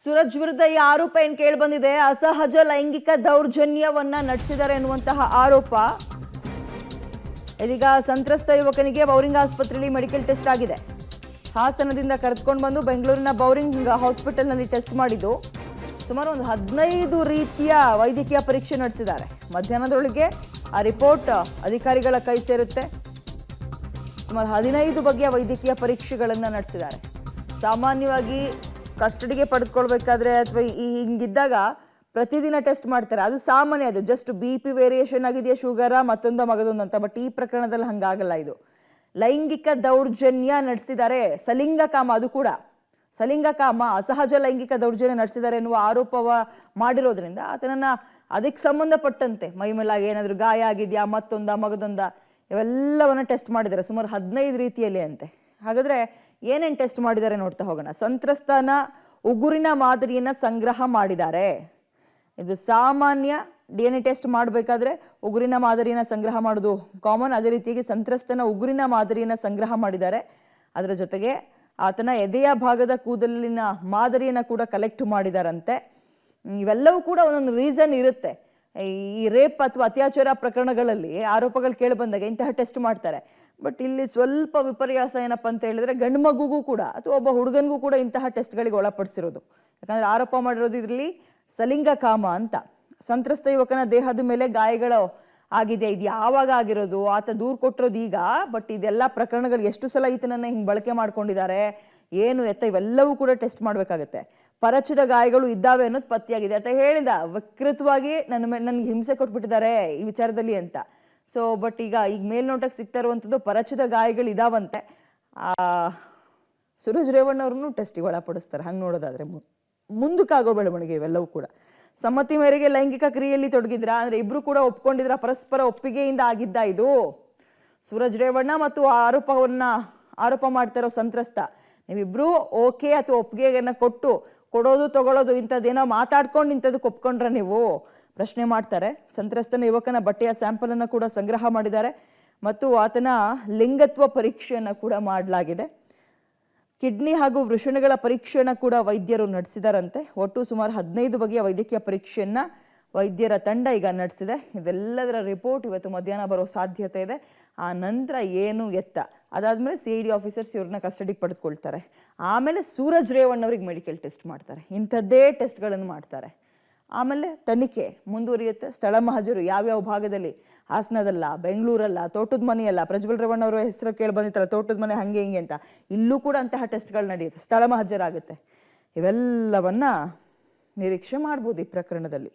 ಸೂರಜ್ ವಿರುದ್ಧ ಈ ಆರೋಪ ಏನು ಕೇಳಿ ಬಂದಿದೆ. ಅಸಹಜ ಲೈಂಗಿಕ ದೌರ್ಜನ್ಯವನ್ನ ನಡೆಸಿದ್ದಾರೆ ಎನ್ನುವಂತಹ ಆರೋಪ. ಇದೀಗ ಸಂತ್ರಸ್ತ ಯುವಕನಿಗೆ ಬೌರಿಂಗ್ ಆಸ್ಪತ್ರೆಯಲ್ಲಿ ಮೆಡಿಕಲ್ ಟೆಸ್ಟ್ ಆಗಿದೆ. ಹಾಸನದಿಂದ ಕರೆದುಕೊಂಡು ಬಂದು ಬೆಂಗಳೂರಿನ ಬೌರಿಂಗ್ ಹಾಸ್ಪಿಟಲ್ನಲ್ಲಿ ಟೆಸ್ಟ್ ಮಾಡಿದ್ದು ಸುಮಾರು ಒಂದು 15 ರೀತಿಯ ವೈದ್ಯಕೀಯ ಪರೀಕ್ಷೆ ನಡೆಸಿದ್ದಾರೆ. ಮಧ್ಯಾಹ್ನದೊಳಗೆ ಆ ರಿಪೋರ್ಟ್ ಅಧಿಕಾರಿಗಳ ಕೈ ಸೇರುತ್ತೆ. ಸುಮಾರು 15 ಬಗೆಯ ವೈದ್ಯಕೀಯ ಪರೀಕ್ಷೆಗಳನ್ನು ನಡೆಸಿದ್ದಾರೆ. ಸಾಮಾನ್ಯವಾಗಿ ಕಸ್ಟಡಿಗೆ ಪಡೆದುಕೊಳ್ಬೇಕಾದ್ರೆ ಅಥವಾ ಹಿಂಗಿದ್ದಾಗ ಪ್ರತಿದಿನ ಟೆಸ್ಟ್ ಮಾಡ್ತಾರೆ, ಅದು ಸಾಮಾನ್ಯ. ಅದು ಜಸ್ಟ್ BP ವೇರಿಯೇಷನ್ ಆಗಿದೆಯಾ, ಶುಗರ, ಮತ್ತೊಂದು ಮಗದೊಂದು ಅಂತ. ಬಟ್ ಈ ಪ್ರಕರಣದಲ್ಲಿ ಹಂಗಾಗಲ್ಲ. ಇದು ಲೈಂಗಿಕ ದೌರ್ಜನ್ಯ ನಡೆಸಿದ್ದಾರೆ, ಸಲಿಂಗಕಾಮ, ಅದು ಕೂಡ ಸಲಿಂಗಕಾಮ, ಅಸಹಜ ಲೈಂಗಿಕ ದೌರ್ಜನ್ಯ ನಡೆಸಿದ್ದಾರೆ ಎನ್ನುವ ಆರೋಪವ ಮಾಡಿರೋದ್ರಿಂದ ಆತನನ್ನ ಅದಕ್ಕೆ ಸಂಬಂಧಪಟ್ಟಂತೆ ಮೈಮೇಲಾಗಿ ಏನಾದರೂ ಗಾಯ ಆಗಿದೆಯಾ, ಮತ್ತೊಂದ ಮಗದೊಂದ, ಇವೆಲ್ಲವನ್ನ ಟೆಸ್ಟ್ ಮಾಡಿದ್ದಾರೆ. ಸುಮಾರು 15 ರೀತಿಯಲ್ಲಿ ಅಂತೆ. ಹಾಗಾದ್ರೆ ಏನೇನು ಟೆಸ್ಟ್ ಮಾಡಿದ್ದಾರೆ ನೋಡ್ತಾ ಹೋಗೋಣ. ಸಂತ್ರಸ್ತನ ಉಗುರಿನ ಮಾದರಿಯನ್ನ ಸಂಗ್ರಹ ಮಾಡಿದ್ದಾರೆ. ಇದು ಸಾಮಾನ್ಯ DNA ಟೆಸ್ಟ್ ಮಾಡಬೇಕಾದ್ರೆ ಉಗುರಿನ ಮಾದರಿಯನ್ನ ಸಂಗ್ರಹ ಮಾಡೋದು ಕಾಮನ್. ಅದೇ ರೀತಿಯಾಗಿ ಸಂತ್ರಸ್ತನ ಉಗುರಿನ ಮಾದರಿಯನ್ನ ಸಂಗ್ರಹ ಮಾಡಿದ್ದಾರೆ. ಅದರ ಜೊತೆಗೆ ಆತನ ಎದೆಯ ಭಾಗದ ಕೂದಲಿನ ಮಾದರಿಯನ್ನ ಕೂಡ ಕಲೆಕ್ಟ್ ಮಾಡಿದಾರಂತೆ. ಇವೆಲ್ಲವೂ ಕೂಡ ಒಂದೊಂದು ರೀಸನ್ ಇರುತ್ತೆ. ಈ ರೇಪ್ ಅಥವಾ ಅತ್ಯಾಚಾರ ಪ್ರಕರಣಗಳಲ್ಲಿ ಆರೋಪಗಳು ಕೇಳಿ ಬಂದಾಗ ಇಂತಹ ಟೆಸ್ಟ್ ಮಾಡ್ತಾರೆ. ಬಟ್ ಇಲ್ಲಿ ಸ್ವಲ್ಪ ವಿಪರ್ಯಾಸ ಏನಪ್ಪ ಅಂತ ಹೇಳಿದ್ರೆ, ಗಂಡು ಮಗುಗೂ ಕೂಡ ಅಥವಾ ಒಬ್ಬ ಹುಡುಗನಿಗೂ ಕೂಡ ಇಂತಹ ಟೆಸ್ಟ್ಗಳಿಗೆ ಒಳಪಡಿಸಿರೋದು. ಯಾಕಂದ್ರೆ ಆರೋಪ ಮಾಡಿರೋದು ಇದರಲ್ಲಿ ಸಲಿಂಗಕಾಮ ಅಂತ. ಸಂತ್ರಸ್ತ ಯುವಕನ ದೇಹದ ಮೇಲೆ ಗಾಯಗಳು ಆಗಿದೆ. ಇದು ಯಾವಾಗ ಆಗಿರೋದು, ಆತ ದೂರು ಕೊಟ್ಟಿರೋದು ಈಗ. ಬಟ್ ಇದೆಲ್ಲ ಪ್ರಕರಣಗಳು ಎಷ್ಟು ಸಲ ಈತನನ್ನ ಹಿಂಗೆ ಬಳಕೆ ಮಾಡ್ಕೊಂಡಿದ್ದಾರೆ, ಏನು ಎತ್ತ, ಇವೆಲ್ಲವೂ ಕೂಡ ಟೆಸ್ಟ್ ಮಾಡಬೇಕಾಗತ್ತೆ. ಪರಚಿದ ಗಾಯಗಳು ಇದ್ದಾವೆ ಅನ್ನೋದು ಪತ್ತೆಯಾಗಿದೆ. ಆತ ಹೇಳಿದ ವಿಕೃತವಾಗಿ ನನಗೆ ಹಿಂಸೆ ಕೊಟ್ಬಿಟ್ಟಿದ್ದಾರೆ ಈ ವಿಚಾರದಲ್ಲಿ ಅಂತ. ಸೊ ಬಟ್ ಈಗ ಮೇಲ್ನೋಟಕ್ಕೆ ಸಿಗ್ತಾ ಇರುವಂಥದ್ದು ಪರಚಿದ ಗಾಯಗಳು ಇದಾವಂತೆ. ಸೂರಜ್ ರೇವಣ್ಣವ್ರನ್ನು ಟೆಸ್ಟಿಗೆ ಒಳಪಡಿಸ್ತಾರೆ. ಹಂಗೆ ನೋಡೋದಾದ್ರೆ ಮುಂದಕ್ಕಾಗೋ ಬೆಳವಣಿಗೆ ಇವೆಲ್ಲವೂ ಕೂಡ. ಸಮ್ಮತಿ ಮೇರೆಗೆ ಲೈಂಗಿಕ ಕ್ರಿಯೆಯಲ್ಲಿ ತೊಡಗಿದ್ರ ಅಂದ್ರೆ ಇಬ್ರು ಕೂಡ ಒಪ್ಕೊಂಡಿದ್ರ, ಪರಸ್ಪರ ಒಪ್ಪಿಗೆಯಿಂದ ಆಗಿದ್ದ ಇದು. ಸೂರಜ್ ರೇವಣ್ಣ ಮತ್ತು ಆರೋಪ ಮಾಡ್ತಾ ಇರೋ ಸಂತ್ರಸ್ತ, ನೀವಿಬ್ರು ಓಕೆ ಅಥವಾ ಒಪ್ಪಿಗೆಯನ್ನ ಕೊಡೋದು ತಗೊಳ್ಳೋದು ಇಂಥದ್ದೇನೋ ಮಾತಾಡ್ಕೊಂಡು ಇಂಥದಕ್ಕೆ ಒಪ್ಕೊಂಡ್ರ ನೀವು ಪ್ರಶ್ನೆ ಮಾಡ್ತಾರೆ. ಸಂತ್ರಸ್ತನ ಯುವಕನ ಬಟ್ಟೆಯ ಸ್ಯಾಂಪಲ್ ಅನ್ನು ಕೂಡ ಸಂಗ್ರಹ ಮಾಡಿದ್ದಾರೆ ಮತ್ತು ಆತನ ಲಿಂಗತ್ವ ಪರೀಕ್ಷೆಯನ್ನು ಕೂಡ ಮಾಡಲಾಗಿದೆ. ಕಿಡ್ನಿ ಹಾಗೂ ವೃಷಣಗಳ ಪರೀಕ್ಷೆಯನ್ನು ಕೂಡ ವೈದ್ಯರು ನಡೆಸಿದಾರಂತೆ. ಒಟ್ಟು ಸುಮಾರು 15 ಬಗೆಯ ವೈದ್ಯಕೀಯ ಪರೀಕ್ಷೆಯನ್ನ ವೈದ್ಯರ ತಂಡ ಈಗ ನಡೆಸಿದೆ. ಇದೆಲ್ಲದರ ರಿಪೋರ್ಟ್ ಇವತ್ತು ಮಧ್ಯಾಹ್ನ ಬರೋ ಸಾಧ್ಯತೆ ಇದೆ. ಆ ನಂತರ ಏನು ಎತ್ತ, ಅದಾದ್ಮೇಲೆ CID ಆಫೀಸರ್ಸ್ ಇವ್ರನ್ನ ಕಸ್ಟಡಿಗೆ ಪಡೆದುಕೊಳ್ತಾರೆ. ಆಮೇಲೆ ಸೂರಜ್ ರೇವಣ್ಣವ್ರಿಗೆ ಮೆಡಿಕಲ್ ಟೆಸ್ಟ್ ಮಾಡ್ತಾರೆ. ಇಂಥದ್ದೇ ಟೆಸ್ಟ್ಗಳನ್ನು ಮಾಡ್ತಾರೆ. ಆಮೇಲೆ ತನಿಖೆ ಮುಂದುವರಿಯುತ್ತೆ. ಸ್ಥಳ ಮಹಜರು ಯಾವ್ಯಾವ ಭಾಗದಲ್ಲಿ, ಹಾಸನದಲ್ಲ, ಬೆಂಗಳೂರಲ್ಲ, ತೋಟದ ಮನೆಯಲ್ಲ, ಪ್ರಜ್ವಲ್ ರೇವಣ್ಣವರ ಹೆಸರು ಕೇಳಿ ಬಂದಿತ್ತಲ್ಲ, ತೋಟದ ಮನೆ ಹಂಗೆ ಹಿಂಗೆ ಅಂತ, ಇಲ್ಲೂ ಕೂಡ ಅಂತಹ ಟೆಸ್ಟ್ಗಳು ನಡೆಯುತ್ತೆ, ಸ್ಥಳ ಮಹಜರಾಗುತ್ತೆ. ಇವೆಲ್ಲವನ್ನ ನಿರೀಕ್ಷೆ ಮಾಡ್ಬೋದು ಈ ಪ್ರಕರಣದಲ್ಲಿ.